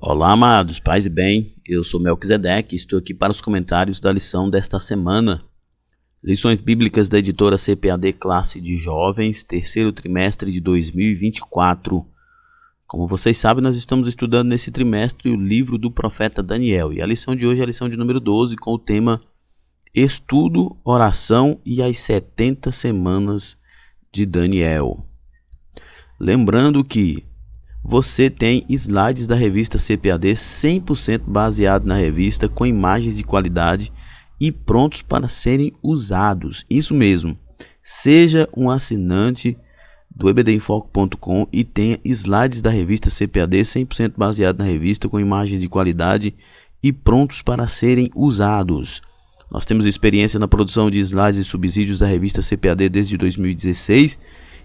Olá, amados, paz e bem, eu sou Melquisedeque e estou aqui para os comentários da lição desta semana. Lições bíblicas da editora CPAD Classe de Jovens, terceiro trimestre de 2024. Como vocês sabem, nós estamos estudando nesse trimestre o livro do profeta Daniel. E a lição de hoje é a lição de número 12 com o tema Estudo, Oração e as 70 Semanas de Daniel. Lembrando que você tem slides da revista CPAD 100% baseado na revista, com imagens de qualidade e prontos para serem usados. Isso mesmo, seja um assinante do ebdinfoco.com e tenha slides da revista CPAD 100% baseado na revista, com imagens de qualidade e prontos para serem usados. Nós temos experiência na produção de slides e subsídios da revista CPAD desde 2016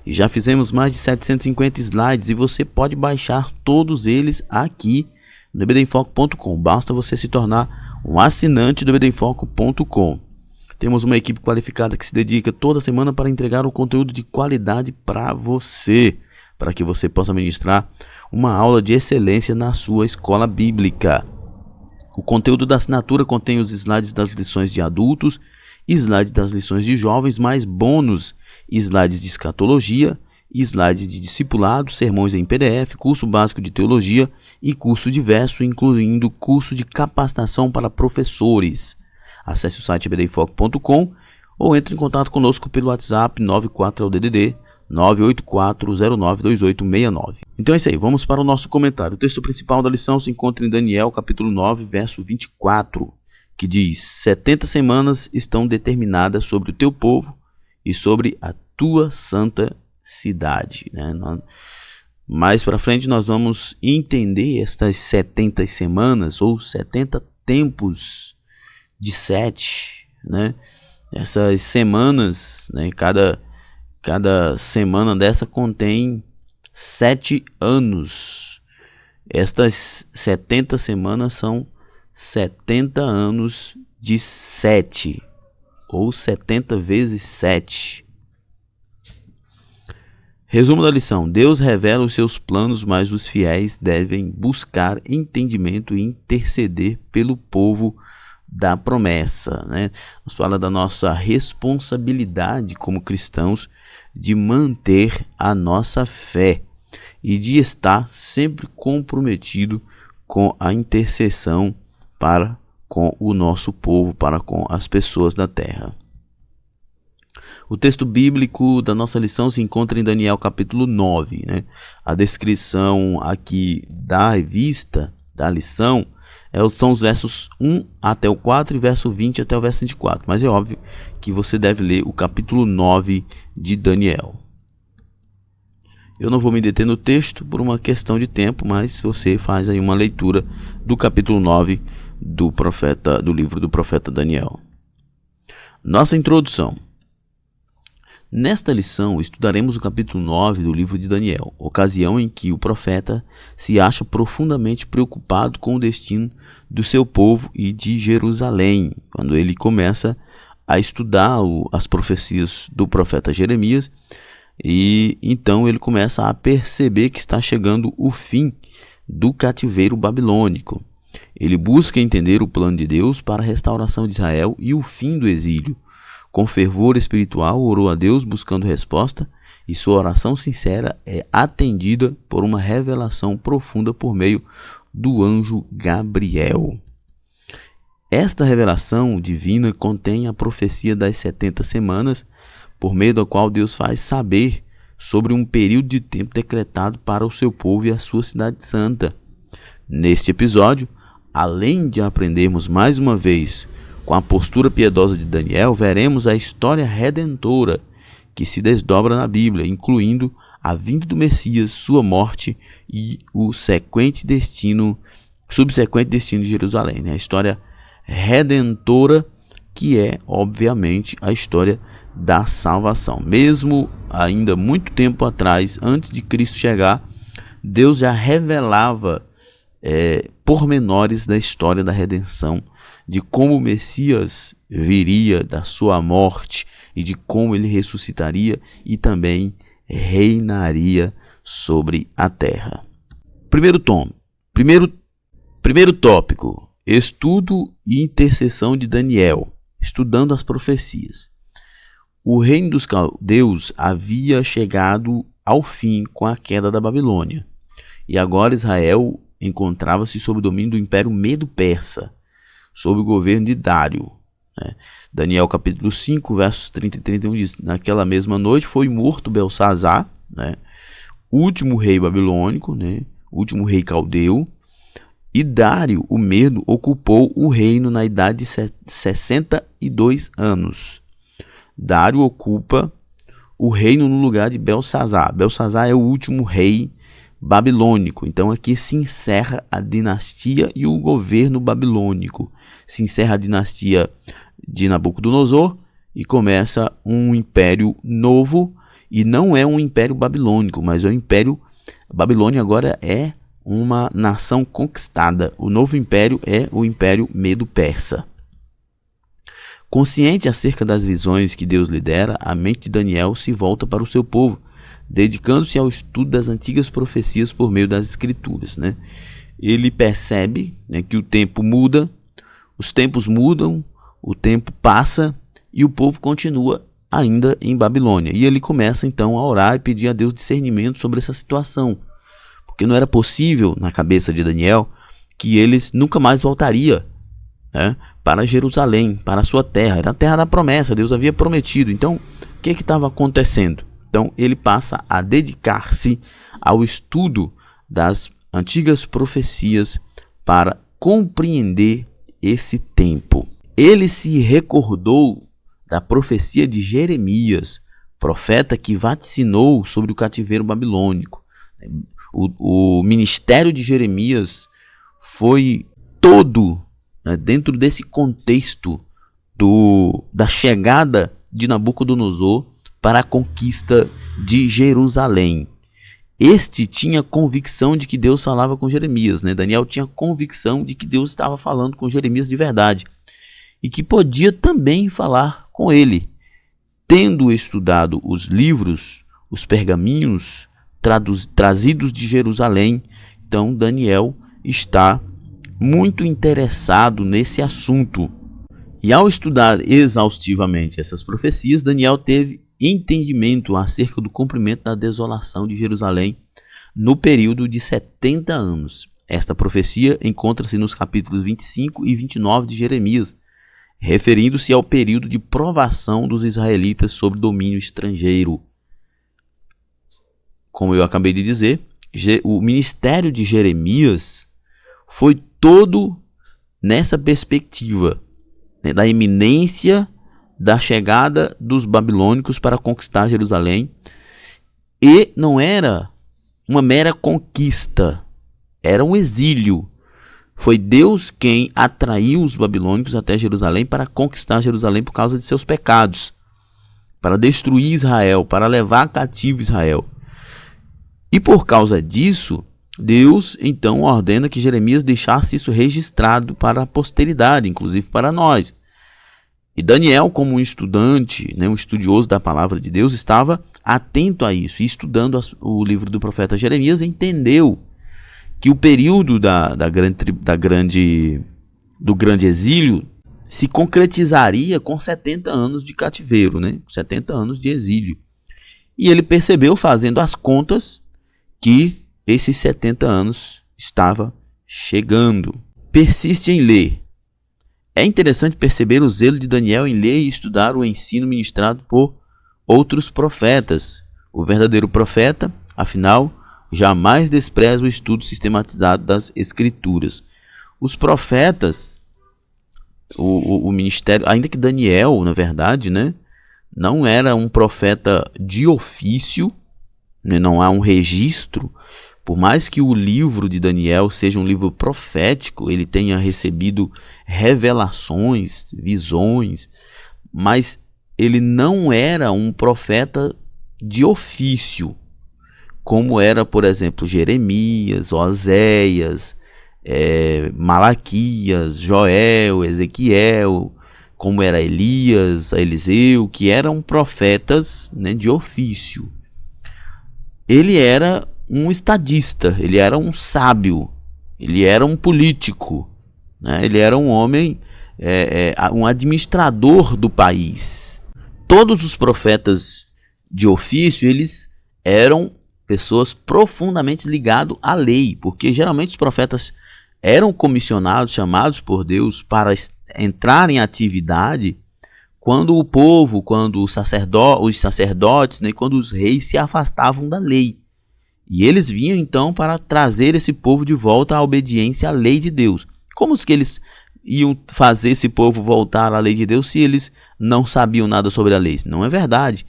e já fizemos mais de 750 slides e você pode baixar todos eles aqui no ebdinfoco.com. Basta você se tornar um assinante do ebdinfoco.com. Temos uma equipe qualificada que se dedica toda semana para entregar um conteúdo de qualidade para você, para que você possa ministrar uma aula de excelência na sua escola bíblica. O conteúdo da assinatura contém os slides das lições de adultos, slides das lições de jovens, mais bônus, slides de escatologia, slides de discipulado, sermões em PDF, curso básico de teologia e curso diverso, incluindo curso de capacitação para professores. Acesse o site ebdinfoco.com ou entre em contato conosco pelo WhatsApp 94DDD 984092869. Então é isso aí, vamos para o nosso comentário. O texto principal da lição se encontra em Daniel, capítulo 9, verso 24, que diz: 70 semanas estão determinadas sobre o teu povo e sobre a tua santa cidade. Mais para frente nós vamos entender estas 70 semanas ou 70 tempos de 7. Essas semanas, cada semana dessa contém 7 anos. Estas 70 semanas são 70 anos de 7, ou 70 vezes 7. Resumo da lição: Deus revela os seus planos, mas os fiéis devem buscar entendimento e interceder pelo povo da promessa. Nos fala da nossa responsabilidade como cristãos de manter a nossa fé e de estar sempre comprometido com a intercessão para com o nosso povo, para com as pessoas da terra. O texto bíblico da nossa lição se encontra em Daniel capítulo 9. A descrição aqui da revista, da lição, são os versos 1 até o 4 e verso 20 até o verso 24. Mas é óbvio que você deve ler o capítulo 9 de Daniel. Eu não vou me deter no texto por uma questão de tempo, mas você faz aí uma leitura do capítulo 9 do livro do profeta Daniel. Nossa introdução. Nesta lição estudaremos o capítulo 9 do livro de Daniel, ocasião em que o profeta se acha profundamente preocupado com o destino do seu povo e de Jerusalém, quando ele começa a estudar as profecias do profeta Jeremias, e então ele começa a perceber que está chegando o fim do cativeiro babilônico. Ele busca entender o plano de Deus para a restauração de Israel e o fim do exílio. Com fervor espiritual, orou a Deus buscando resposta, e sua oração sincera é atendida por uma revelação profunda por meio do anjo Gabriel. Esta revelação divina contém a profecia das 70 semanas, por meio da qual Deus faz saber sobre um período de tempo decretado para o seu povo e a sua cidade santa. Neste episódio, além de aprendermos mais uma vez com a postura piedosa de Daniel, veremos a história redentora que se desdobra na Bíblia, incluindo a vinda do Messias, sua morte e o subsequente destino de Jerusalém. A história redentora, que é, obviamente, a história da salvação. Mesmo ainda muito tempo atrás, antes de Cristo chegar, Deus já revelava pormenores da história da redenção, de como o Messias viria da sua morte e de como ele ressuscitaria e também reinaria sobre a terra. Primeiro Primeiro tópico: estudo e intercessão de Daniel, estudando as profecias. O reino dos caldeus havia chegado ao fim com a queda da Babilônia, e agora Israel encontrava-se sob o domínio do Império Medo-Persa, sob o governo de Dário. Daniel capítulo 5, versos 30 e 31 diz: naquela mesma noite foi morto Belsazar, último rei babilônico, último rei caldeu, e Dário, o Medo, ocupou o reino na idade de 62 anos. Dário ocupa o reino no lugar de Belsazar. Belsazar é o último rei babilônico. Então aqui se encerra a dinastia e o governo babilônico. Se encerra a dinastia de Nabucodonosor e começa um império novo, e não é um império babilônico, mas é um império. A Babilônia agora é uma nação conquistada. O novo império é o Império Medo-Persa. Consciente acerca das visões que Deus lhe dera, a mente de Daniel se volta para o seu povo, dedicando-se ao estudo das antigas profecias por meio das Escrituras. Ele percebe que o tempo muda, os tempos mudam, o tempo passa e o povo continua ainda em Babilônia. E ele começa então a orar e pedir a Deus discernimento sobre essa situação, porque não era possível na cabeça de Daniel que eles nunca mais voltariam para Jerusalém, para a sua terra. Era a terra da promessa, Deus havia prometido. Então, o que estava acontecendo? Então, ele passa a dedicar-se ao estudo das antigas profecias para compreender esse tempo. Ele se recordou da profecia de Jeremias, profeta que vaticinou sobre o cativeiro babilônico. O ministério de Jeremias foi todo dentro desse contexto da chegada de Nabucodonosor para a conquista de Jerusalém. Este tinha convicção de que Deus falava com Jeremias. Daniel tinha convicção de que Deus estava falando com Jeremias de verdade e que podia também falar com ele. Tendo estudado os livros, os pergaminhos trazidos de Jerusalém, então Daniel está muito interessado nesse assunto. E ao estudar exaustivamente essas profecias, Daniel teve entendimento acerca do cumprimento da desolação de Jerusalém no período de 70 anos. Esta profecia encontra-se nos capítulos 25 e 29 de Jeremias, referindo-se ao período de provação dos israelitas sob domínio estrangeiro. Como eu acabei de dizer, o ministério de Jeremias foi todo nessa perspectiva, da iminência da chegada dos babilônicos para conquistar Jerusalém. E não era uma mera conquista, era um exílio. Foi Deus quem atraiu os babilônicos até Jerusalém para conquistar Jerusalém por causa de seus pecados, para destruir Israel, para levar cativo Israel. E por causa disso, Deus então ordena que Jeremias deixasse isso registrado para a posteridade, inclusive para nós. E Daniel, como um estudante, um estudioso da palavra de Deus, estava atento a isso. E estudando o livro do profeta Jeremias, entendeu que o período do grande exílio se concretizaria com 70 anos de cativeiro, 70 anos de exílio. E ele percebeu, fazendo as contas, que esses 70 anos estava chegando. Persiste em ler. É interessante perceber o zelo de Daniel em ler e estudar o ensino ministrado por outros profetas. O verdadeiro profeta, afinal, jamais despreza o estudo sistematizado das Escrituras. Os profetas, o ministério, ainda que Daniel, na verdade, não era um profeta de ofício, não há um registro. Por mais que o livro de Daniel seja um livro profético, ele tenha recebido revelações, visões, mas ele não era um profeta de ofício, como era, por exemplo, Jeremias, Oséias, Malaquias, Joel, Ezequiel, como era Elias, Eliseu, que eram profetas de ofício. Ele era um estadista, ele era um sábio, ele era um político, né? Ele era um homem, um administrador do país. Todos os profetas de ofício, eles eram pessoas profundamente ligadas à lei, porque geralmente os profetas eram comissionados, chamados por Deus para entrar em atividade quando o povo, quando os sacerdotes, né, quando os reis se afastavam da lei. E eles vinham então para trazer esse povo de volta à obediência à lei de Deus. Como que eles iam fazer esse povo voltar à lei de Deus se eles não sabiam nada sobre a lei? Não é verdade.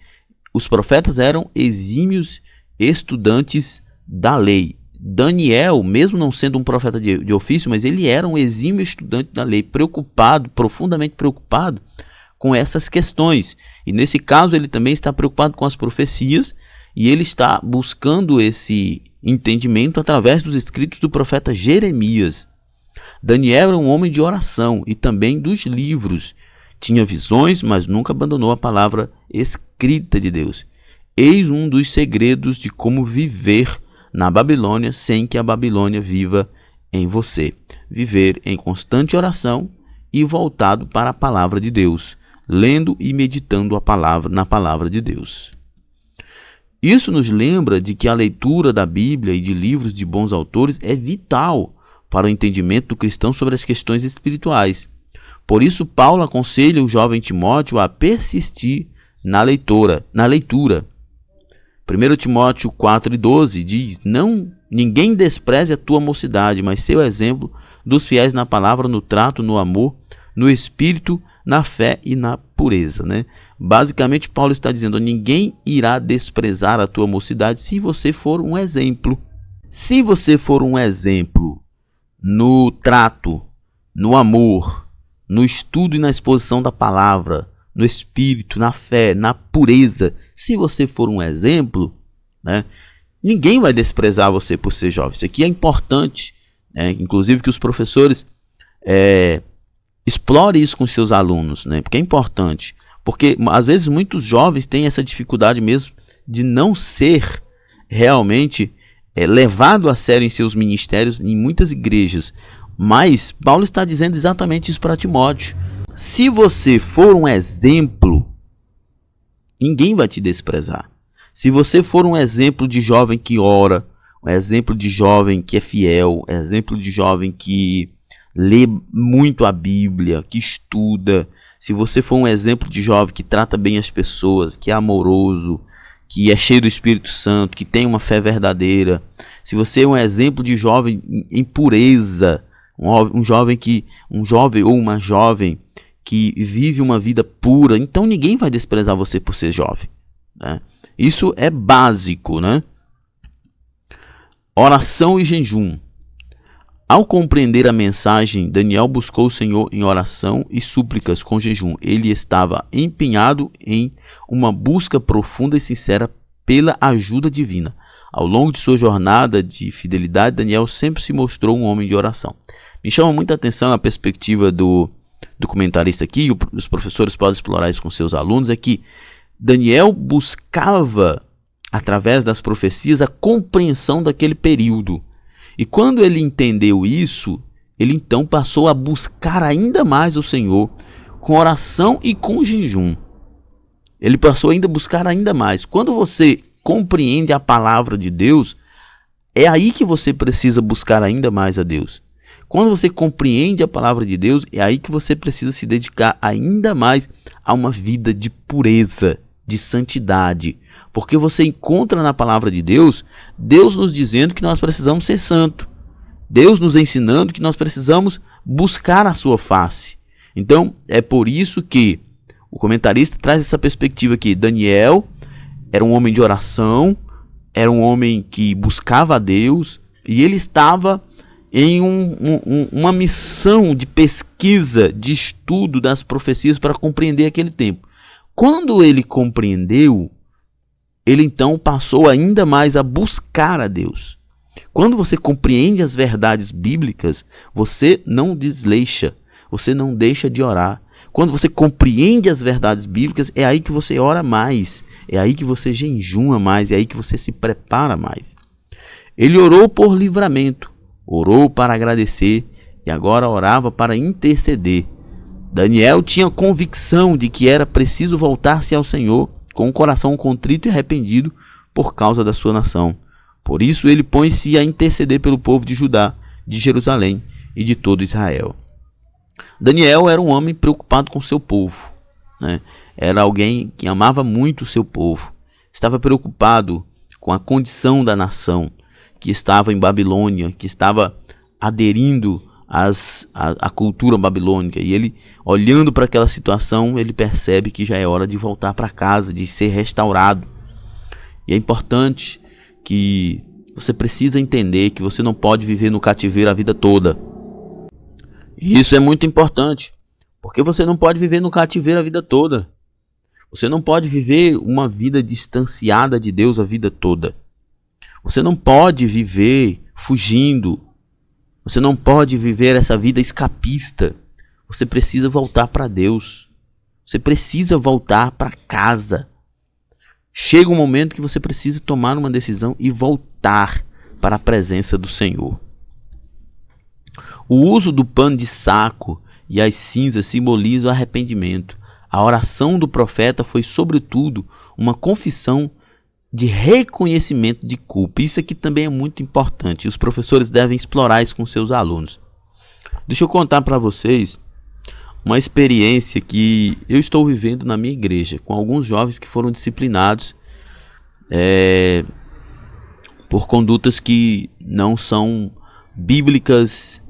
Os profetas eram exímios estudantes da lei. Daniel, mesmo não sendo um profeta de ofício, mas ele era um exímio estudante da lei, preocupado, profundamente preocupado com essas questões. E nesse caso ele também está preocupado com as profecias, e ele está buscando esse entendimento através dos escritos do profeta Jeremias. Daniel era um homem de oração e também dos livros. Tinha visões, mas nunca abandonou a palavra escrita de Deus. Eis um dos segredos de como viver na Babilônia sem que a Babilônia viva em você. Viver em constante oração e voltado para a palavra de Deus, lendo e meditando na palavra de Deus. Isso nos lembra de que a leitura da Bíblia e de livros de bons autores é vital para o entendimento do cristão sobre as questões espirituais. Por isso, Paulo aconselha o jovem Timóteo a persistir na leitura. 1 Timóteo 4,12 diz: ninguém despreze a tua mocidade, mas seu exemplo dos fiéis na palavra, no trato, no amor, no espírito, na fé e na pureza, né? Basicamente, Paulo está dizendo: ninguém irá desprezar a tua mocidade se você for um exemplo. Se você for um exemplo no trato, no amor, no estudo e na exposição da palavra, no espírito, na fé, na pureza, se você for um exemplo, né, ninguém vai desprezar você por ser jovem. Isso aqui é importante, né? Inclusive que os professores explorem isso com seus alunos, né? Porque é importante. Porque às vezes muitos jovens têm essa dificuldade mesmo de não ser realmente levado a sério em seus ministérios em muitas igrejas. Mas Paulo está dizendo exatamente isso para Timóteo. Se você for um exemplo, ninguém vai te desprezar. Se você for um exemplo de jovem que ora, um exemplo de jovem que é fiel, um exemplo de jovem que lê muito a Bíblia, que estuda, se você for um exemplo de jovem que trata bem as pessoas, que é amoroso, que é cheio do Espírito Santo, que tem uma fé verdadeira, se você é um exemplo de jovem em pureza, um jovem ou uma jovem que vive uma vida pura, então ninguém vai desprezar você por ser jovem, né? Isso é básico, né? Oração e jejum. Ao compreender a mensagem, Daniel buscou o Senhor em oração e súplicas com jejum. Ele estava empenhado em uma busca profunda e sincera pela ajuda divina. Ao longo de sua jornada de fidelidade, Daniel sempre se mostrou um homem de oração. Me chama muita atenção a perspectiva do comentarista aqui, os professores podem explorar isso com seus alunos, é que Daniel buscava, através das profecias, a compreensão daquele período. E quando ele entendeu isso, ele então passou a buscar ainda mais o Senhor com oração e com jejum. Ele passou ainda a buscar ainda mais. Quando você compreende a palavra de Deus, é aí que você precisa buscar ainda mais a Deus. Quando você compreende a palavra de Deus, é aí que você precisa se dedicar ainda mais a uma vida de pureza, de santidade. Porque você encontra na palavra de Deus, Deus nos dizendo que nós precisamos ser santos. Deus nos ensinando que nós precisamos buscar a sua face. Então, é por isso que o comentarista traz essa perspectiva aqui. Daniel era um homem de oração, era um homem que buscava a Deus, e ele estava em uma missão de pesquisa, de estudo das profecias para compreender aquele tempo. Quando ele compreendeu, ele então passou ainda mais a buscar a Deus. Quando você compreende as verdades bíblicas, você não desleixa, você não deixa de orar. Quando você compreende as verdades bíblicas, é aí que você ora mais, é aí que você jejuma mais, é aí que você se prepara mais. Ele orou por livramento. orou para agradecer e agora orava para interceder. Daniel tinha convicção de que era preciso voltar-se ao Senhor com o coração contrito e arrependido por causa da sua nação. Por isso ele põe-se a interceder pelo povo de Judá, de Jerusalém e de todo Israel. Daniel era um homem preocupado com seu povo, né? Era alguém que amava muito o seu povo. Estava preocupado com a condição da nação que estava em Babilônia, que estava aderindo à cultura babilônica. E ele, olhando para aquela situação, ele percebe que já é hora de voltar para casa, de ser restaurado. E é importante que você precisa entender que você não pode viver no cativeiro a vida toda. E isso é muito importante, porque você não pode viver no cativeiro a vida toda. Você não pode viver uma vida distanciada de Deus a vida toda. Você não pode viver fugindo. Você não pode viver essa vida escapista. Você precisa voltar para Deus. Você precisa voltar para casa. Chega um momento que você precisa tomar uma decisão e voltar para a presença do Senhor. O uso do pano de saco e as cinzas simbolizam o arrependimento. A oração do profeta foi, sobretudo, uma confissão de reconhecimento de culpa. Isso aqui também é muito importante. E os professores devem explorar isso com seus alunos. Deixa eu contar para vocês uma experiência que eu estou vivendo na minha igreja, com alguns jovens que foram disciplinados por condutas que não são bíblicas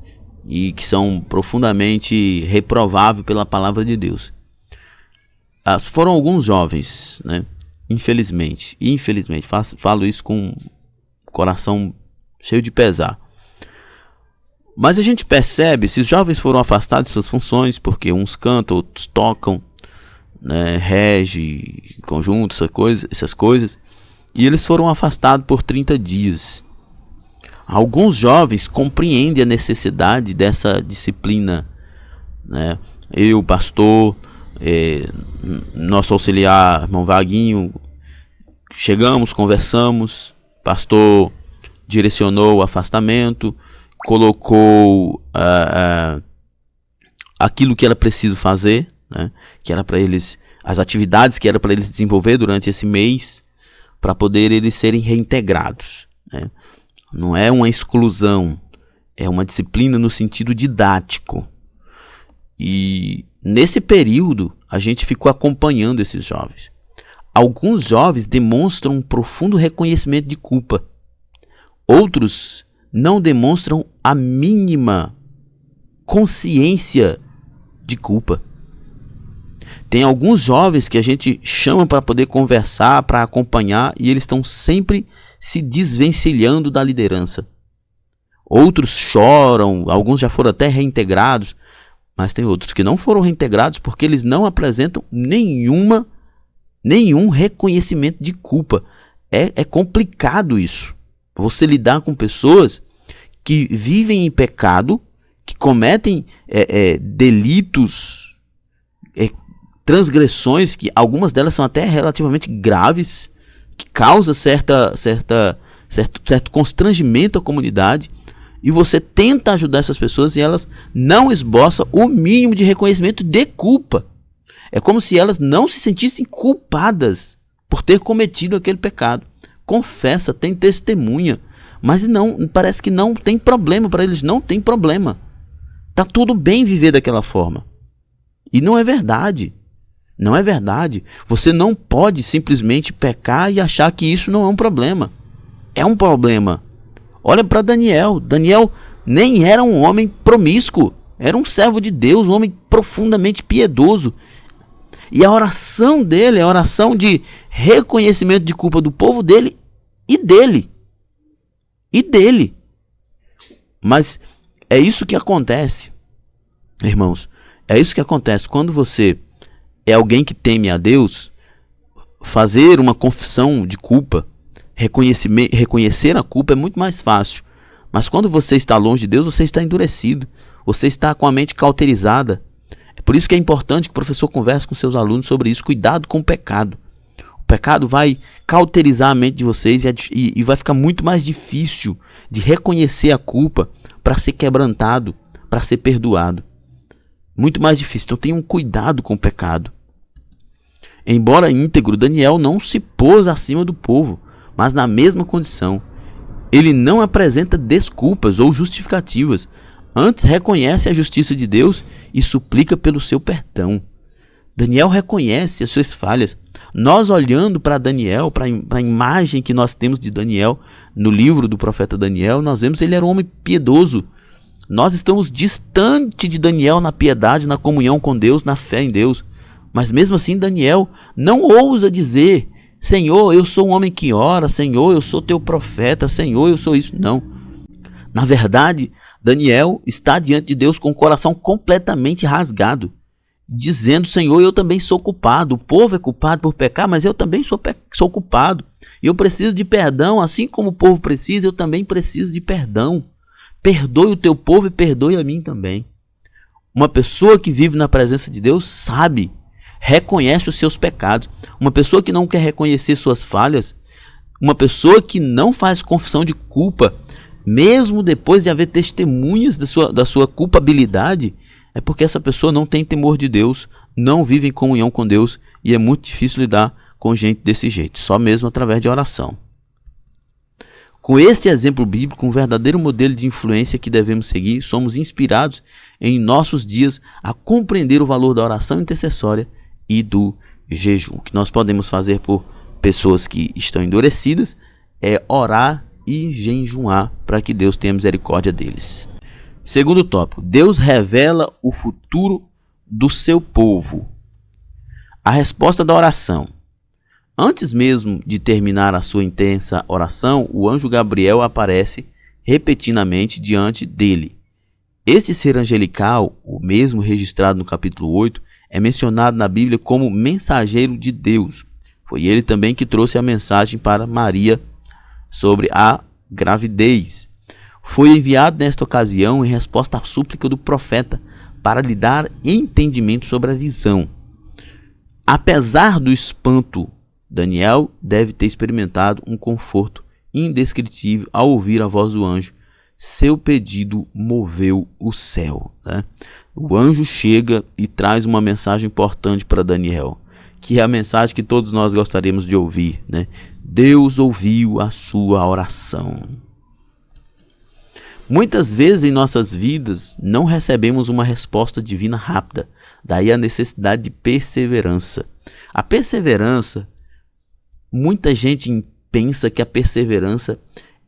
e que são profundamente reprováveis pela palavra de Deus. Foram alguns jovens, né? Infelizmente, falo isso com o coração cheio de pesar. Mas a gente percebe, esses jovens foram afastados de suas funções, porque uns cantam, outros tocam, né, rege, conjunto, essas coisas, e eles foram afastados por 30 dias. Alguns jovens compreendem a necessidade dessa disciplina, né? Eu, pastor, nosso auxiliar, irmão Vaguinho, chegamos, conversamos, pastor direcionou o afastamento, colocou aquilo que era preciso fazer, né? Que era para eles, as atividades que era para eles desenvolver durante esse mês, para poder eles serem reintegrados, né? Não é uma exclusão, é uma disciplina no sentido didático. E nesse período a gente ficou acompanhando esses jovens. Alguns jovens demonstram um profundo reconhecimento de culpa. Outros não demonstram a mínima consciência de culpa. Tem alguns jovens que a gente chama para poder conversar, para acompanhar, e eles estão sempre se desvencilhando da liderança. Outros choram, alguns já foram até reintegrados, mas tem outros que não foram reintegrados porque eles não apresentam nenhum reconhecimento de culpa. É complicado isso. Você lidar com pessoas que vivem em pecado, que cometem delitos, transgressões, que algumas delas são até relativamente graves, que causam certo constrangimento à comunidade, e você tenta ajudar essas pessoas e elas não esboçam o mínimo de reconhecimento de culpa. É como se elas não se sentissem culpadas por ter cometido aquele pecado. Confessa, tem testemunha, mas não, parece que não tem problema para eles, não tem problema. Tá tudo bem viver daquela forma. E não é verdade. Não é verdade. Você não pode simplesmente pecar e achar que isso não é um problema. É um problema. Olha para Daniel. Daniel nem era um homem promíscuo. Era um servo de Deus, um homem profundamente piedoso. E a oração dele é a oração de reconhecimento de culpa do povo dele e dele. E dele. Mas é isso que acontece, irmãos. É isso que acontece quando você é alguém que teme a Deus. Fazer uma confissão de culpa, reconhecer a culpa é muito mais fácil. Mas quando você está longe de Deus, você está endurecido. Você está com a mente cauterizada. É por isso que é importante que o professor converse com seus alunos sobre isso. Cuidado com o pecado. O pecado vai cauterizar a mente de vocês e vai ficar muito mais difícil de reconhecer a culpa, para ser quebrantado, para ser perdoado. Muito mais difícil. Então tenham cuidado com o pecado. Embora íntegro, Daniel não se pôs acima do povo, mas na mesma condição. Ele não apresenta desculpas ou justificativas. Antes reconhece a justiça de Deus e suplica pelo seu perdão. Daniel reconhece as suas falhas. Nós olhando para Daniel, para a imagem que nós temos de Daniel no livro do profeta Daniel, nós vemos que ele era um homem piedoso. Nós estamos distante de Daniel na piedade, na comunhão com Deus, na fé em Deus. Mas mesmo assim Daniel não ousa dizer: Senhor, eu sou um homem que ora, Senhor, eu sou teu profeta, Senhor, eu sou isso. Não. Na verdade, Daniel está diante de Deus com o coração completamente rasgado, dizendo: Senhor, eu também sou culpado. O povo é culpado por pecar, mas eu também sou culpado. Eu preciso de perdão, assim como o povo precisa, eu também preciso de perdão. Perdoe o teu povo e perdoe a mim também. Uma pessoa que vive na presença de Deus sabe, reconhece os seus pecados. Uma pessoa que não quer reconhecer suas falhas, uma pessoa que não faz confissão de culpa, mesmo depois de haver testemunhas da sua culpabilidade, é porque essa pessoa não tem temor de Deus, não vive em comunhão com Deus, e é muito difícil lidar com gente desse jeito, só mesmo através de oração. Com este exemplo bíblico, um verdadeiro modelo de influência que devemos seguir, somos inspirados em nossos dias a compreender o valor da oração intercessória e do jejum. O que nós podemos fazer por pessoas que estão endurecidas é orar e jejuar para que Deus tenha misericórdia deles. Segundo tópico, Deus revela o futuro do seu povo. A resposta da oração. Antes mesmo de terminar a sua intensa oração, o anjo Gabriel aparece repetidamente diante dele. Este ser angelical, o mesmo registrado no capítulo 8, é mencionado na Bíblia como mensageiro de Deus. Foi ele também que trouxe a mensagem para Maria sobre a gravidez. Foi enviado nesta ocasião em resposta à súplica do profeta para lhe dar entendimento sobre a visão. Apesar do espanto, Daniel deve ter experimentado um conforto indescritível ao ouvir a voz do anjo. Seu pedido moveu o céu. O anjo chega e traz uma mensagem importante para Daniel, que é a mensagem que todos nós gostaríamos de ouvir. Deus ouviu a sua oração. Muitas vezes em nossas vidas não recebemos uma resposta divina rápida, daí a necessidade de perseverança. A perseverança, muita gente pensa que a perseverança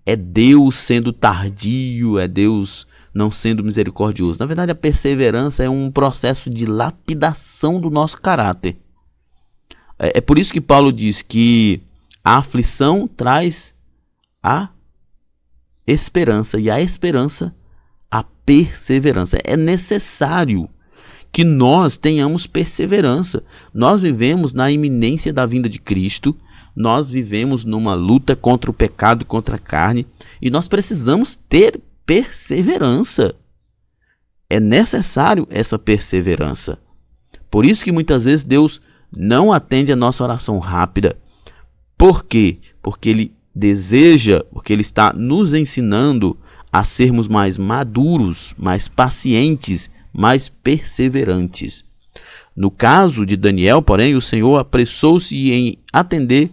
é Deus sendo tardio, é Deus não sendo misericordioso. Na verdade, a perseverança é um processo de lapidação do nosso caráter. É por isso que Paulo diz que a aflição traz a esperança, e a esperança a perseverança. É necessário que nós tenhamos perseverança. Nós vivemos na iminência da vinda de Cristo, nós vivemos numa luta contra o pecado, contra a carne, e nós precisamos ter perseverança. É necessário essa perseverança. Por isso que muitas vezes Deus não atende a nossa oração rápida. Por quê? Porque Ele deseja, porque Ele está nos ensinando a sermos mais maduros, mais pacientes, mais perseverantes. No caso de Daniel, porém, o Senhor apressou-se em atender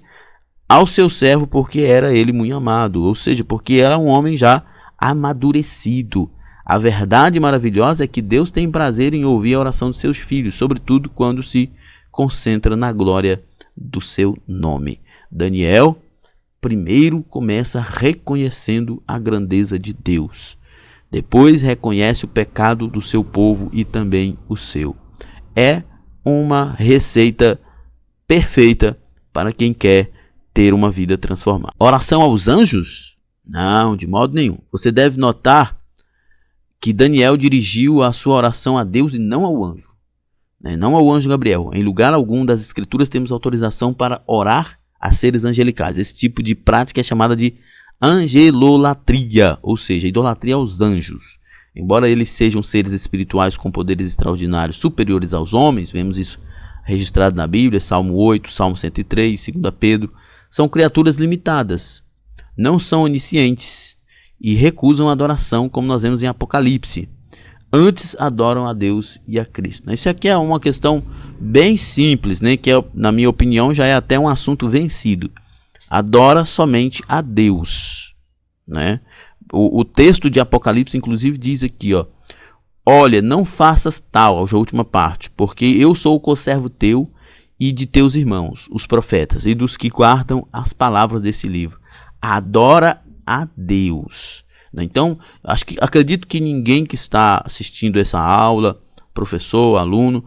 ao seu servo porque era ele muito amado, ou seja, porque era um homem já amadurecido. A verdade maravilhosa é que Deus tem prazer em ouvir a oração de seus filhos, sobretudo quando se concentra na glória do seu nome. Daniel primeiro começa reconhecendo a grandeza de Deus. Depois reconhece o pecado do seu povo e também o seu. É uma receita perfeita para quem quer ter uma vida transformada. Oração aos anjos? Não, de modo nenhum. Você deve notar que Daniel dirigiu a sua oração a Deus e não ao anjo. Não ao anjo Gabriel. Em lugar algum das escrituras temos autorização para orar a seres angelicais. Esse tipo de prática é chamada de angelolatria, ou seja, idolatria aos anjos. Embora eles sejam seres espirituais com poderes extraordinários superiores aos homens, vemos isso registrado na Bíblia, Salmo 8, Salmo 103, 2 Pedro, são criaturas limitadas, não são oniscientes e recusam a adoração, como nós vemos em Apocalipse. Antes adoram a Deus e a Cristo. Isso aqui é uma questão bem simples, né? Que na minha opinião já é até um assunto vencido. Adora somente a Deus, né? O texto de Apocalipse inclusive diz aqui, ó: olha, não faças tal, a última parte, porque eu sou o conservo teu e de teus irmãos, os profetas, e dos que guardam as palavras desse livro. Adora a Deus. Então, acredito que ninguém que está assistindo essa aula, professor, aluno,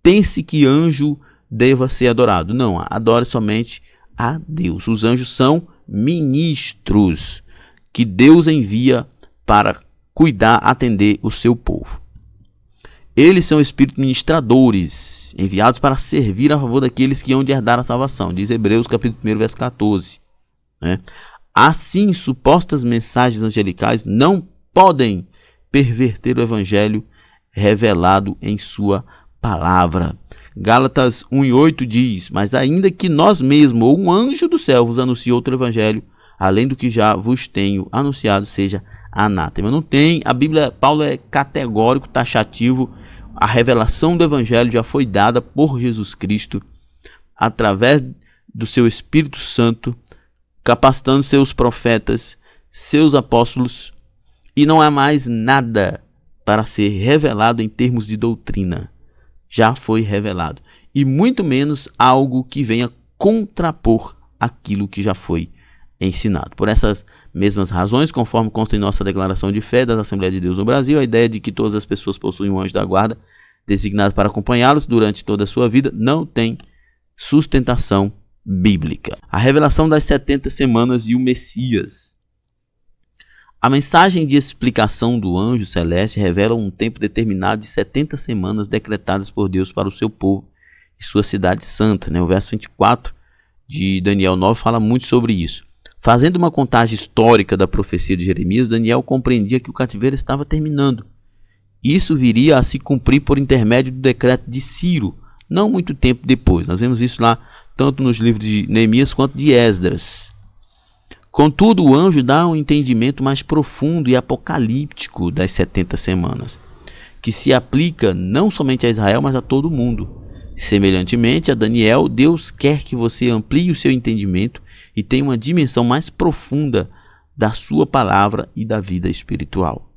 pense que anjo deva ser adorado. Não, adore somente a Deus. Os anjos são ministros que Deus envia para cuidar, atender o seu povo. Eles são espíritos ministradores, enviados para servir a favor daqueles que hão de herdar a salvação, diz Hebreus capítulo 1, verso 14. Né? Assim, supostas mensagens angelicais não podem perverter o evangelho revelado em sua palavra. Gálatas 1:8 diz: mas ainda que nós mesmos ou um anjo do céu vos anuncie outro evangelho, além do que já vos tenho anunciado, seja anátema. Não tem, a Bíblia, Paulo é categórico, taxativo. A revelação do evangelho já foi dada por Jesus Cristo através do seu Espírito Santo, capacitando seus profetas, seus apóstolos, e não há mais nada para ser revelado em termos de doutrina. Já foi revelado. E muito menos algo que venha contrapor aquilo que já foi ensinado. Por essas mesmas razões, conforme consta em nossa declaração de fé das Assembleias de Deus no Brasil, a ideia de que todas as pessoas possuem um anjo da guarda designado para acompanhá-los durante toda a sua vida não tem sustentação bíblica. A revelação das 70 semanas e o Messias. A mensagem de explicação do anjo celeste revela um tempo determinado de 70 semanas decretadas por Deus para o seu povo e sua cidade santa. O verso 24 de Daniel 9 fala muito sobre isso. Fazendo uma contagem histórica da profecia de Jeremias, Daniel compreendia que o cativeiro estava terminando. Isso viria a se cumprir por intermédio do decreto de Ciro, não muito tempo depois. Nós vemos isso lá tanto nos livros de Neemias quanto de Esdras. Contudo, o anjo dá um entendimento mais profundo e apocalíptico das 70 semanas, que se aplica não somente a Israel, mas a todo o mundo. Semelhantemente a Daniel, Deus quer que você amplie o seu entendimento e tenha uma dimensão mais profunda da sua palavra e da vida espiritual.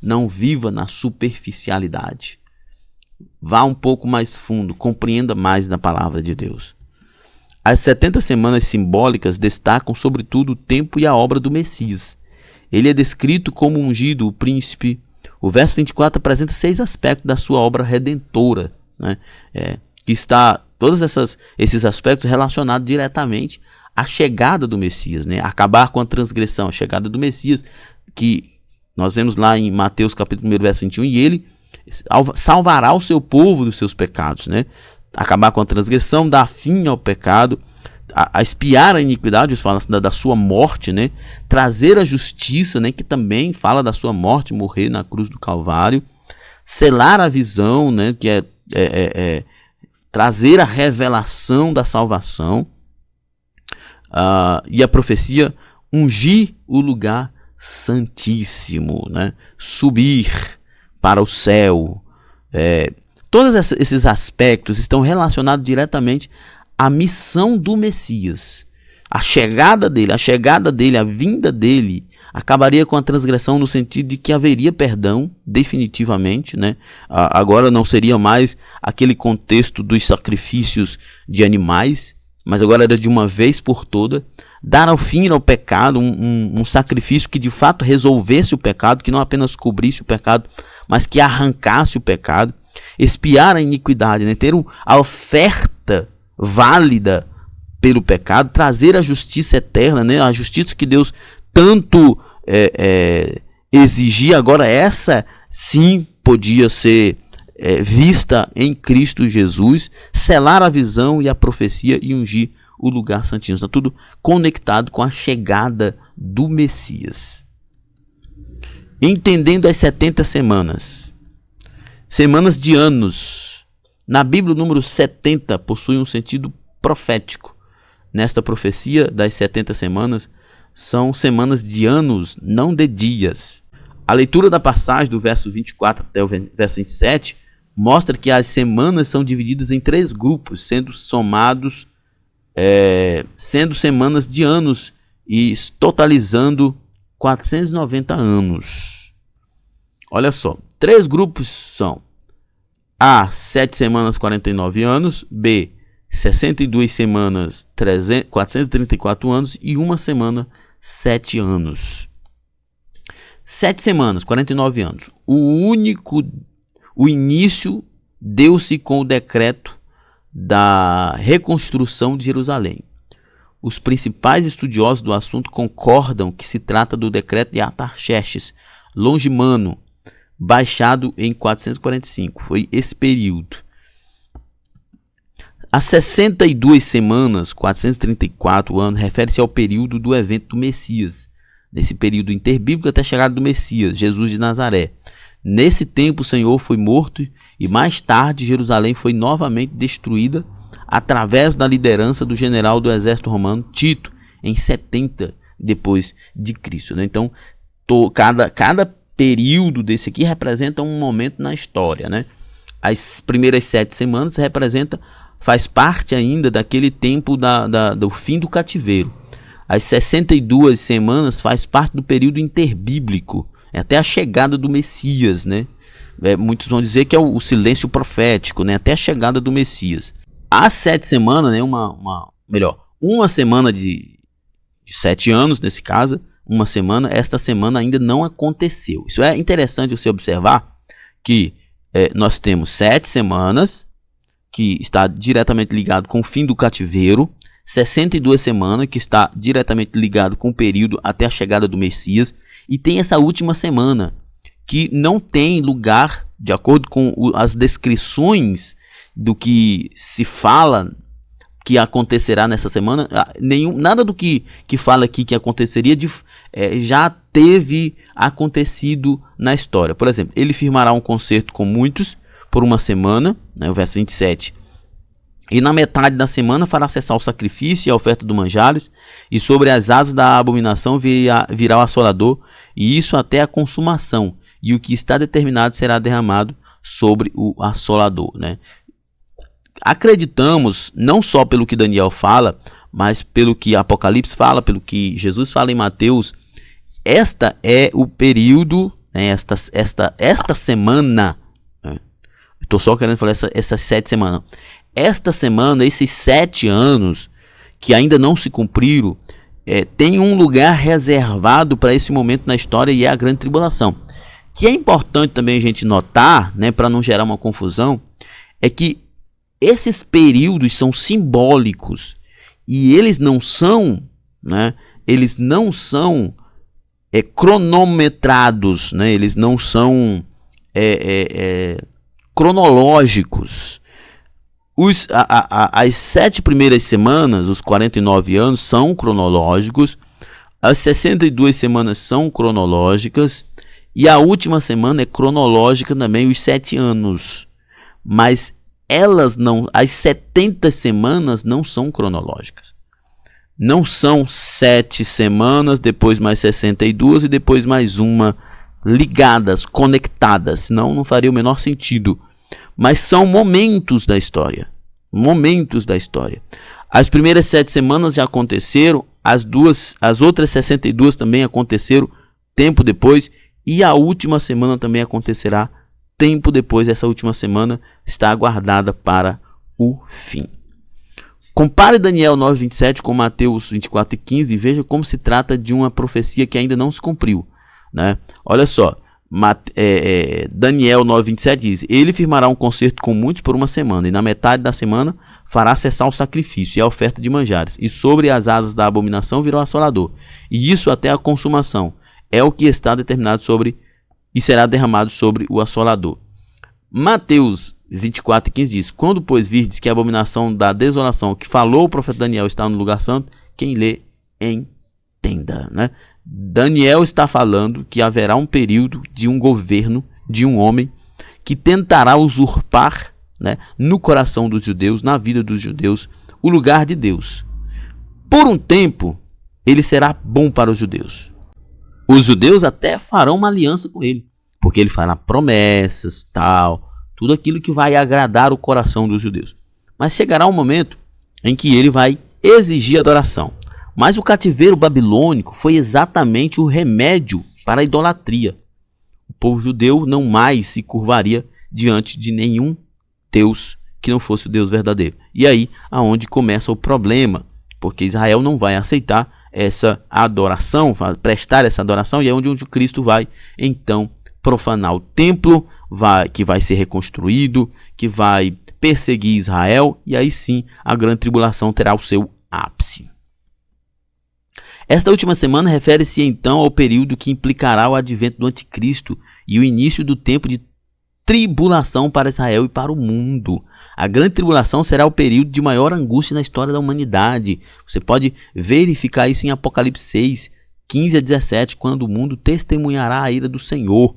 Não viva na superficialidade. Vá um pouco mais fundo, compreenda mais da palavra de Deus. As 70 semanas simbólicas destacam sobretudo o tempo e a obra do Messias. Ele é descrito como ungido, o príncipe. O verso 24 apresenta 6 aspectos da sua obra redentora, que está todos esses aspectos relacionados diretamente à chegada do Messias, acabar com a transgressão, a chegada do Messias, que nós vemos lá em Mateus capítulo 1, verso 21, e ele salvará o seu povo dos seus pecados, acabar com a transgressão, dar fim ao pecado, a expiar a iniquidade, fala da sua morte, trazer a justiça, que também fala da sua morte, morrer na cruz do Calvário, selar a visão, que é trazer a revelação da salvação, e a profecia, ungir o lugar santíssimo, subir para o céu. Todos esses aspectos estão relacionados diretamente à missão do Messias. A chegada dele, a vinda dele, acabaria com a transgressão no sentido de que haveria perdão, definitivamente. Agora não seria mais aquele contexto dos sacrifícios de animais, mas agora era de uma vez por toda. Dar ao fim ao pecado, um sacrifício que de fato resolvesse o pecado, que não apenas cobrisse o pecado, mas que arrancasse o pecado. Expiar a iniquidade, ter a oferta válida pelo pecado, trazer a justiça eterna, a justiça que Deus tanto exigia. Agora essa sim podia ser vista em Cristo Jesus, selar a visão e a profecia e ungir o lugar santíssimo. Está tudo conectado com a chegada do Messias. Entendendo as 70 semanas. Semanas de anos. Na Bíblia, o número 70 possui um sentido profético. Nesta profecia das 70 semanas, são semanas de anos, não de dias. A leitura da passagem do verso 24 até o verso 27 mostra que as semanas são divididas em 3 grupos, sendo semanas de anos e totalizando 490 anos. Olha só, 3 grupos são A, 7 semanas, 49 anos, B, 62 semanas, 434 anos e 1 semana, 7 anos. 7 semanas, 49 anos. O início deu-se com o decreto da reconstrução de Jerusalém. Os principais estudiosos do assunto concordam que se trata do decreto de Artaxerxes Longimano, baixado em 445. Foi esse período. As 62 semanas, 434 anos, refere-se ao período do evento do Messias. Nesse período interbíblico até a chegada do Messias, Jesus de Nazaré. Nesse tempo o Senhor foi morto e mais tarde Jerusalém foi novamente destruída através da liderança do general do exército romano Tito, em 70 depois de Cristo. Né? Então, cada período desse aqui representa um momento na história. Né? As primeiras 7 semanas faz parte ainda daquele tempo do fim do cativeiro. As 62 semanas faz parte do período interbíblico, até a chegada do Messias, né? Muitos vão dizer que é o silêncio profético, né? Até a chegada do Messias. As 7 semanas, né? Uma semana de 7 anos, nesse caso, esta semana ainda não aconteceu. Isso é interessante você observar que nós temos 7 semanas, que está diretamente ligado com o fim do cativeiro, 62 semanas, que está diretamente ligado com o período até a chegada do Messias, e tem essa última semana, que não tem lugar, de acordo com as descrições do que se fala que acontecerá nessa semana, nada do que fala aqui que aconteceria já teve acontecido na história. Por exemplo, ele firmará um concerto com muitos por 1 semana, né, o verso 27. E na metade da semana fará cessar o sacrifício e a oferta do manjares, e sobre as asas da abominação virá o assolador, e isso até a consumação, e o que está determinado será derramado sobre o assolador. Né? Acreditamos, não só pelo que Daniel fala, mas pelo que Apocalipse fala, pelo que Jesus fala em Mateus, esta é o período, né, esta semana, né? Estou só querendo falar essas 7 semanas. Esta semana, esses 7 anos que ainda não se cumpriram, tem um lugar reservado para esse momento na história, e é a grande tribulação. Que é importante também a gente notar, né, para não gerar uma confusão, é que esses períodos são simbólicos e eles não são, né, cronometrados, né, eles não são cronológicos. As 7 primeiras semanas, os 49 anos, são cronológicos, as 62 semanas são cronológicas, e a última semana é cronológica também, os 7 anos. Mas as 70 semanas não são cronológicas. Não são 7 semanas, depois mais 62 e depois mais uma, ligadas, conectadas, senão não faria o menor sentido. Mas são momentos da história. Momentos da história. As primeiras 7 semanas já aconteceram, as outras 62 também aconteceram tempo depois, e a última semana também acontecerá tempo depois. Essa última semana está aguardada para o fim. Compare Daniel 9:27 com Mateus 24:15 e veja como se trata de uma profecia que ainda não se cumpriu. Né? Olha só. Daniel 9:27 diz: ele firmará um concerto com muitos por 1 semana, e na metade da semana fará cessar o sacrifício e a oferta de manjares, e sobre as asas da abominação virá o assolador, e isso até a consumação é o que está determinado sobre, e será derramado sobre o assolador. Mateus 24:15 diz: quando pois virdes que a abominação da desolação que falou o profeta Daniel está no lugar santo, quem lê entenda. Né? Daniel está falando que haverá um período de um governo de um homem que tentará usurpar, né, no coração dos judeus, na vida dos judeus, o lugar de Deus. Por um tempo, ele será bom para os judeus. Os judeus até farão uma aliança com ele, porque ele fará promessas, tal, tudo aquilo que vai agradar o coração dos judeus. Mas chegará um momento em que ele vai exigir adoração. Mas o cativeiro babilônico foi exatamente o remédio para a idolatria. O povo judeu não mais se curvaria diante de nenhum Deus que não fosse o Deus verdadeiro. E aí aonde começa o problema, porque Israel não vai aceitar essa adoração, prestar essa adoração, e é onde Cristo vai então profanar o templo, que vai ser reconstruído, que vai perseguir Israel, e aí sim a grande tribulação terá o seu ápice. Esta última semana refere-se então ao período que implicará o advento do anticristo e o início do tempo de tribulação para Israel e para o mundo. A grande tribulação será o período de maior angústia na história da humanidade. Você pode verificar isso em Apocalipse 6, 15 a 17, quando o mundo testemunhará a ira do Senhor.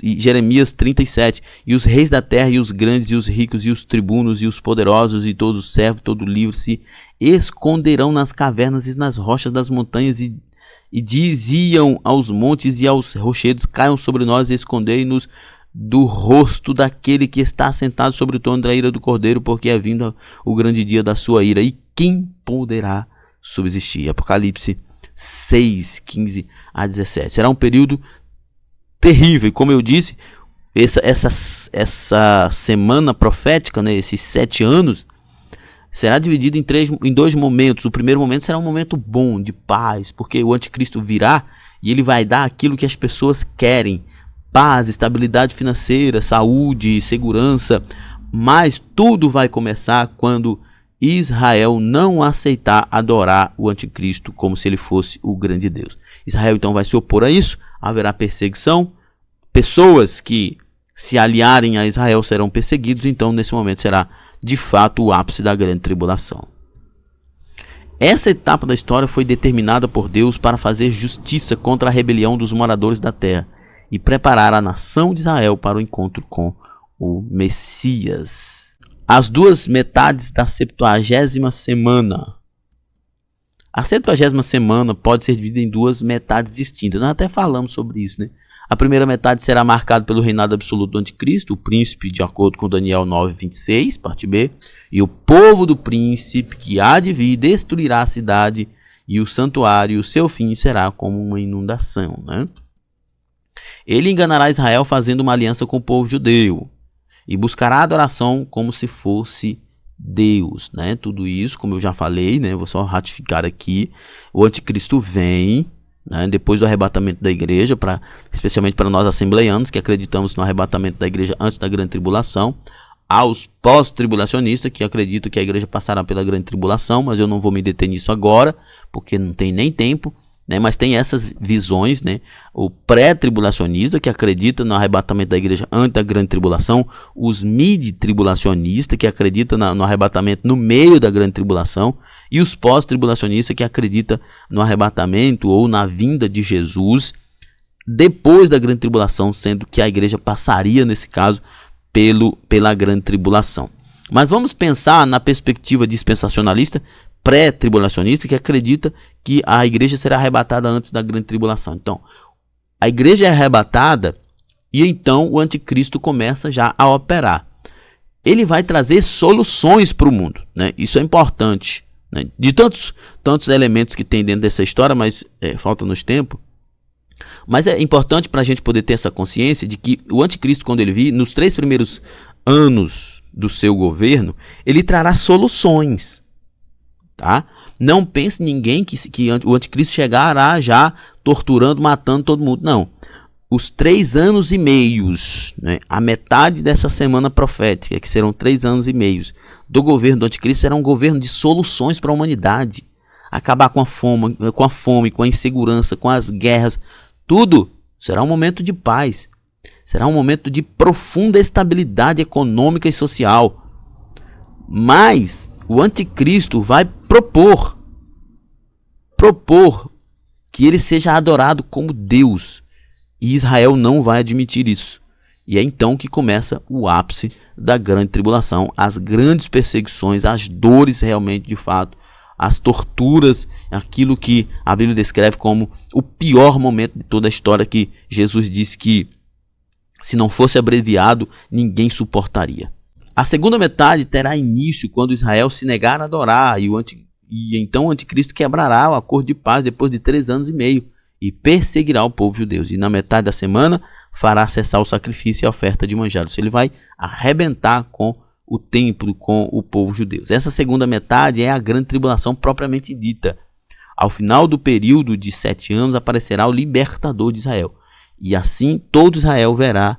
Jeremias 37, e os reis da terra, e os grandes, e os ricos, e os tribunos, e os poderosos, e todo servo, todo livre, se esconderão nas cavernas e nas rochas das montanhas, e diziam aos montes e aos rochedos: caiam sobre nós e escondei-nos do rosto daquele que está sentado sobre o trono da ira do Cordeiro, porque é vindo o grande dia da sua ira, e quem poderá subsistir? Apocalipse 6, 15 a 17. Será um período terrível, e como eu disse, essa semana profética, né, esses 7 anos, será dividido em 2 momentos. O primeiro momento será um momento bom, de paz, porque o anticristo virá e ele vai dar aquilo que as pessoas querem: paz, estabilidade financeira, saúde, segurança. Mas tudo vai começar quando Israel não aceitar adorar o anticristo como se ele fosse o grande Deus. Israel então vai se opor a isso, haverá perseguição, pessoas que se aliarem a Israel serão perseguidos. Então nesse momento será de fato o ápice da grande tribulação. Essa etapa da história foi determinada por Deus para fazer justiça contra a rebelião dos moradores da terra e preparar a nação de Israel para o encontro com o Messias. As 2 metades da 70ª semana. A 70ª semana pode ser dividida em 2 metades distintas. Nós até falamos sobre isso, né? A primeira metade será marcada pelo reinado absoluto do anticristo, o príncipe, de acordo com Daniel 9, 26, parte B. E o povo do príncipe que há de vir destruirá a cidade e o santuário, e o seu fim será como uma inundação, né? Ele enganará Israel fazendo uma aliança com o povo judeu e buscará a adoração como se fosse Deus, né? Tudo isso, como eu já falei, né? Vou só ratificar aqui. O anticristo vem, né, depois do arrebatamento da igreja, especialmente para nós assembleianos que acreditamos no arrebatamento da igreja antes da grande tribulação, aos pós-tribulacionistas que acreditam que a igreja passará pela grande tribulação, mas eu não vou me deter nisso agora, porque não tem nem tempo, né, mas tem essas visões, né, o pré-tribulacionista que acredita no arrebatamento da igreja antes da grande tribulação, os mid-tribulacionistas que acreditam no arrebatamento no meio da grande tribulação, e os pós-tribulacionistas que acreditam no arrebatamento ou na vinda de Jesus depois da grande tribulação, sendo que a igreja passaria, nesse caso, pela grande tribulação. Mas vamos pensar na perspectiva dispensacionalista, pré-tribulacionista, que acredita que a igreja será arrebatada antes da grande tribulação. Então, a igreja é arrebatada e então o anticristo começa já a operar. Ele vai trazer soluções para o mundo, né? Isso é importante, né? De tantos elementos que tem dentro dessa história, mas falta-nos tempo. Mas é importante para a gente poder ter essa consciência de que o anticristo, quando ele vir, nos 3 primeiros anos do seu governo, ele trará soluções. Tá? Não pense ninguém que o anticristo chegará já torturando, matando todo mundo. Não. Os 3 anos e meios, né, a metade dessa semana profética, que serão 3 anos e meios do governo do anticristo, será um governo de soluções para a humanidade. Acabar com a fome, com a insegurança, com as guerras, tudo será um momento de paz. Será um momento de profunda estabilidade econômica e social. Mas o anticristo vai propor que ele seja adorado como Deus. E Israel não vai admitir isso. E é então que começa o ápice da grande tribulação, as grandes perseguições, as dores realmente de fato, as torturas, aquilo que a Bíblia descreve como o pior momento de toda a história, que Jesus disse que se não fosse abreviado, ninguém suportaria. A segunda metade terá início quando Israel se negar a adorar e então o anticristo quebrará o acordo de paz depois de 3 anos e meio e perseguirá o povo judeu. E na metade da semana fará cessar o sacrifício e a oferta de manjares. Ele vai arrebentar com o templo, com o povo judeu. Essa segunda metade é a grande tribulação propriamente dita. Ao final do período de 7 anos aparecerá o libertador de Israel. E assim todo Israel verá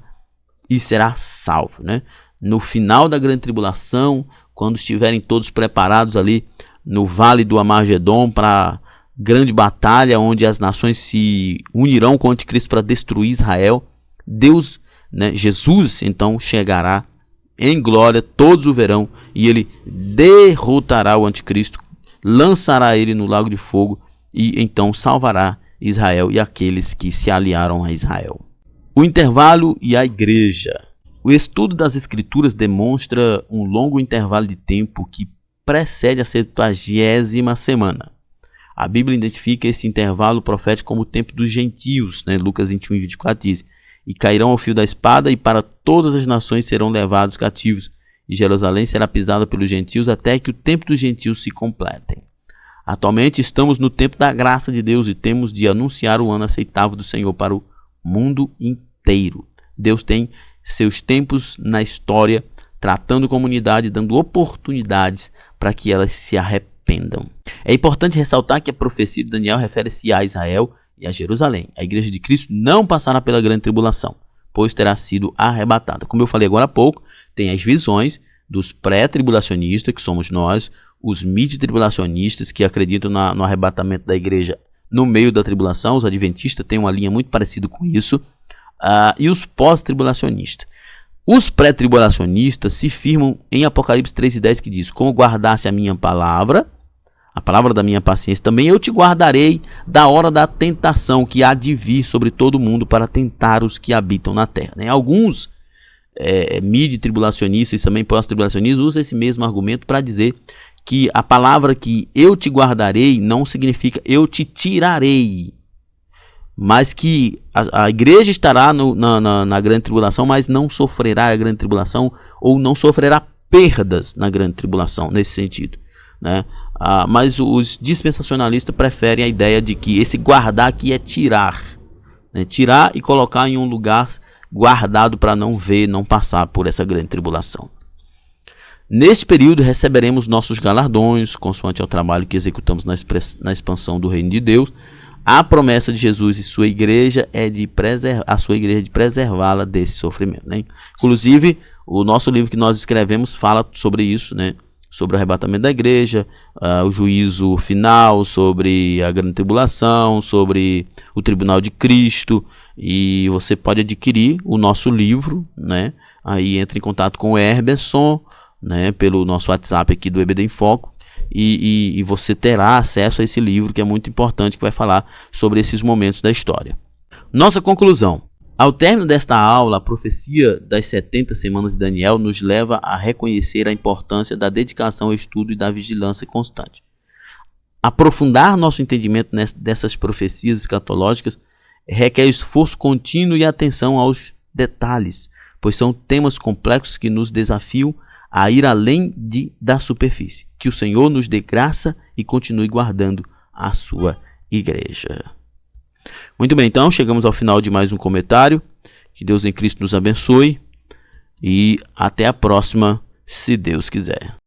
e será salvo, né? No final da grande tribulação, quando estiverem todos preparados ali no vale do Armagedon para grande batalha, onde as nações se unirão com o anticristo para destruir Israel, Deus, né, Jesus, então chegará em glória, todos o verão, e ele derrotará o anticristo, lançará ele no lago de fogo e então salvará Israel e aqueles que se aliaram a Israel. O intervalo e a igreja. O estudo das escrituras demonstra um longo intervalo de tempo que precede a 70ª semana. A Bíblia identifica esse intervalo profético como o tempo dos gentios, né? Lucas 21 e 24 diz: e cairão ao fio da espada, e para todas as nações serão levados cativos, e Jerusalém será pisada pelos gentios até que o tempo dos gentios se completem. Atualmente estamos no tempo da graça de Deus e temos de anunciar o ano aceitável do Senhor para o mundo inteiro. Deus tem seus tempos na história, tratando a comunidade, dando oportunidades para que elas se arrependam. É importante ressaltar que a profecia de Daniel refere-se a Israel e a Jerusalém. A igreja de Cristo não passará pela grande tribulação, pois terá sido arrebatada. Como eu falei agora há pouco, tem as visões dos pré-tribulacionistas, que somos nós, os mid-tribulacionistas, que acreditam no arrebatamento da igreja no meio da tribulação. Os adventistas têm uma linha muito parecida com isso, e os pós-tribulacionistas. Os pré-tribulacionistas se firmam em Apocalipse 3:10, que diz: como guardaste a minha palavra, a palavra da minha paciência, também eu te guardarei da hora da tentação que há de vir sobre todo mundo para tentar os que habitam na terra. Né? Alguns mid-tribulacionistas e também pós-tribulacionistas usam esse mesmo argumento para dizer que a palavra que eu te guardarei não significa eu te tirarei, mas que a igreja estará na grande tribulação, mas não sofrerá a grande tribulação, ou não sofrerá perdas na grande tribulação, nesse sentido, né? Mas os dispensacionalistas preferem a ideia de que esse guardar aqui é tirar, né? Tirar e colocar em um lugar guardado para não ver, não passar por essa grande tribulação. Neste período receberemos nossos galardões, consoante ao trabalho que executamos na expansão do reino de Deus. A promessa de Jesus e sua igreja é de preservá-la desse sofrimento, né? Inclusive, o nosso livro que nós escrevemos fala sobre isso, né? Sobre o arrebatamento da igreja, o juízo final, sobre a grande tribulação, sobre o tribunal de Cristo. E você pode adquirir o nosso livro, né? Aí entre em contato com o Herberson, né? Pelo nosso WhatsApp aqui do EBD em Foco. E você terá acesso a esse livro, que é muito importante, que vai falar sobre esses momentos da história. Nossa conclusão. Ao término desta aula, a profecia das 70 semanas de Daniel nos leva a reconhecer a importância da dedicação ao estudo e da vigilância constante. Aprofundar nosso entendimento dessas profecias escatológicas requer esforço contínuo e atenção aos detalhes, pois são temas complexos que nos desafiam a ir além da superfície. Que o Senhor nos dê graça e continue guardando a sua igreja. Muito bem, então chegamos ao final de mais um comentário. Que Deus em Cristo nos abençoe e até a próxima, se Deus quiser.